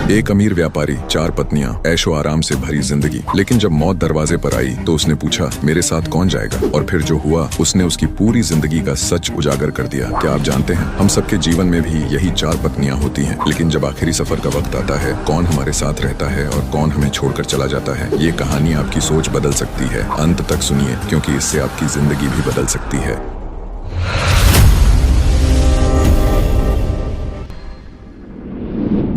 एक अमीर व्यापारी, 4 पत्नियां, ऐशो आराम से भरी जिंदगी। लेकिन जब मौत दरवाजे पर आई तो उसने पूछा, मेरे साथ कौन जाएगा? और फिर जो हुआ, उसने उसकी पूरी जिंदगी का सच उजागर कर दिया। क्या आप जानते हैं, हम सबके जीवन में भी यही 4 पत्नियां होती हैं। लेकिन जब आखिरी सफर का वक्त आता है, कौन हमारे साथ रहता है और कौन हमें छोड़कर चला जाता है, ये कहानी आपकी सोच बदल सकती है। अंत तक सुनिए, क्योंकि इससे आपकी जिंदगी भी बदल सकती है।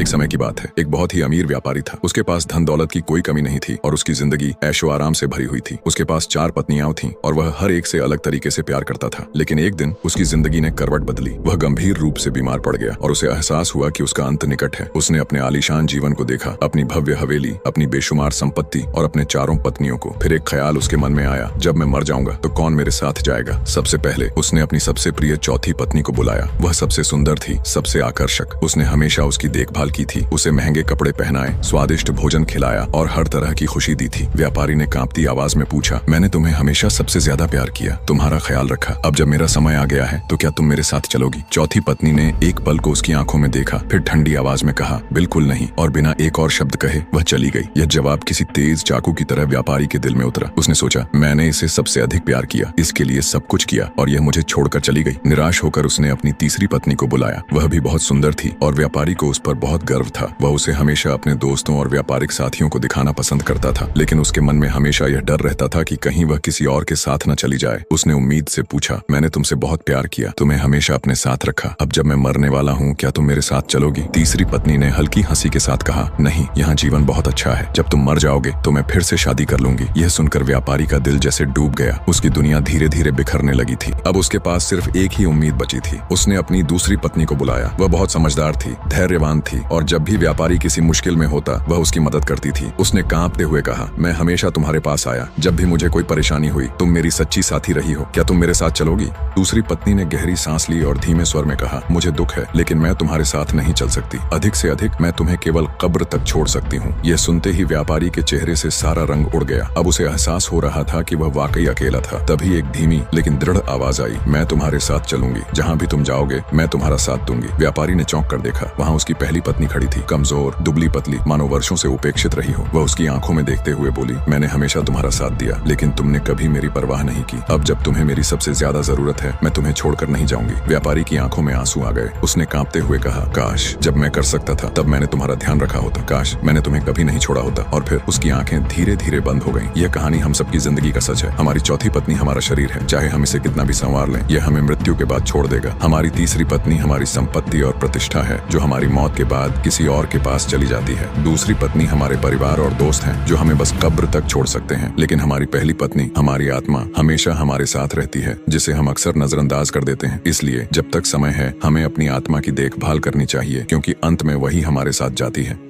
एक समय की बात है, एक बहुत ही अमीर व्यापारी था। उसके पास धन दौलत की कोई कमी नहीं थी और उसकी जिंदगी ऐशो आराम से भरी हुई थी। उसके पास 4 पत्नियां थीं और वह हर एक से अलग तरीके से प्यार करता था। लेकिन एक दिन उसकी जिंदगी ने करवट बदली। वह गंभीर रूप से बीमार पड़ गया और उसे एहसास हुआ कि उसका अंत निकट है। उसने अपने आलीशान जीवन को देखा, अपनी भव्य हवेली, अपनी बेशुमार संपत्ति और अपने 4 पत्नियों को। फिर एक ख्याल उसके मन में आया, जब मैं मर जाऊंगा तो कौन मेरे साथ जाएगा? सबसे पहले उसने अपनी सबसे प्रिय चौथी पत्नी को बुलाया। वह सबसे सुंदर थी, सबसे आकर्षक। उसने हमेशा उसकी देखभाल की थी, उसे महंगे कपड़े पहनाए, स्वादिष्ट भोजन खिलाया और हर तरह की खुशी दी थी। व्यापारी ने कांपती आवाज में पूछा, मैंने तुम्हें हमेशा सबसे ज्यादा प्यार किया, तुम्हारा ख्याल रखा। अब जब मेरा समय आ गया है तो क्या तुम मेरे साथ चलोगी? चौथी पत्नी ने एक पल को उसकी आंखों में देखा, फिर ठंडी आवाज में कहा, बिल्कुल नहीं। और बिना एक और शब्द कहे वह चली गई। यह जवाब किसी तेज चाकू की तरह व्यापारी के दिल में उतरा। उसने सोचा, मैंने इसे सबसे अधिक प्यार किया, इसके लिए सब कुछ किया और यह मुझे छोड़कर चली गई। निराश होकर उसने अपनी तीसरी पत्नी को बुलाया। वह भी बहुत सुंदर थी और व्यापारी को उस पर बहुत गर्व था। वह उसे हमेशा अपने दोस्तों और व्यापारिक साथियों को दिखाना पसंद करता था। लेकिन उसके मन में हमेशा यह डर रहता था कि कहीं वह किसी और के साथ न चली जाए। उसने उम्मीद से पूछा, मैंने तुमसे बहुत प्यार किया, तुम्हें हमेशा अपने साथ रखा, अब जब मैं मरने वाला हूँ क्या तुम मेरे साथ चलोगी? तीसरी पत्नी ने हल्की हंसी के साथ कहा, नहीं, यहाँ जीवन बहुत अच्छा है, जब तुम मर जाओगे तो मैं फिर से शादी कर लूंगी। यह सुनकर व्यापारी का दिल जैसे डूब गया। उसकी दुनिया धीरे धीरे बिखरने लगी थी। अब उसके पास सिर्फ एक ही उम्मीद बची थी। उसने अपनी दूसरी पत्नी को बुलाया। वह बहुत समझदार थी, धैर्यवान थी और जब भी व्यापारी किसी मुश्किल में होता वह उसकी मदद करती थी। उसने कांपते हुए कहा, मैं हमेशा तुम्हारे पास आया, जब भी मुझे कोई परेशानी हुई तुम मेरी सच्ची साथी रही हो, क्या तुम मेरे साथ चलोगी? दूसरी पत्नी ने गहरी सांस ली और धीमे स्वर में कहा, मुझे दुख है लेकिन मैं तुम्हारे साथ नहीं चल सकती, अधिक से अधिक मैं तुम्हें केवल कब्र तक छोड़ सकती हूँ। यह सुनते ही व्यापारी के चेहरे से सारा रंग उड़ गया। अब उसे एहसास हो रहा था कि वह वाकई अकेला था। तभी एक धीमी लेकिन दृढ़ आवाज आई, मैं तुम्हारे साथ चलूंगी, जहाँ भी तुम जाओगे मैं तुम्हारा साथ दूंगी। व्यापारी ने चौंक कर देखा, वहाँ उसकी पहली पत्नी खड़ी थी, कमजोर, दुबली पतली, मानो वर्षों से उपेक्षित रही हो। वह उसकी आंखों में देखते हुए बोली, मैंने हमेशा तुम्हारा साथ दिया लेकिन तुमने कभी मेरी परवाह नहीं की। अब जब तुम्हें मेरी सबसे ज्यादा जरूरत है मैं तुम्हें छोड़कर नहीं जाऊंगी। व्यापारी की आंखों में आंसू आ गए। उसने कांपते हुए कहा, काश जब मैं कर सकता था तब मैंने तुम्हारा ध्यान रखा होता, काश मैंने तुम्हें कभी नहीं छोड़ा होता। और फिर उसकी आंखें धीरे धीरे बंद हो गईं। यह कहानी हम सबकी जिंदगी का सच है। हमारी चौथी पत्नी हमारा शरीर है, चाहे हम इसे कितना भी संवार लें, यह हमें मृत्यु के बाद छोड़ देगा। हमारी तीसरी पत्नी हमारी संपत्ति और प्रतिष्ठा है, जो हमारी मौत के बाद किसी और के पास चली जाती है। दूसरी पत्नी हमारे परिवार और दोस्त हैं, जो हमें बस कब्र तक छोड़ सकते हैं। लेकिन हमारी पहली पत्नी, हमारी आत्मा, हमेशा हमारे साथ रहती है, जिसे हम अक्सर नजरअंदाज कर देते हैं। इसलिए जब तक समय है हमें अपनी आत्मा की देखभाल करनी चाहिए, क्योंकि अंत में वही हमारे साथ जाती है।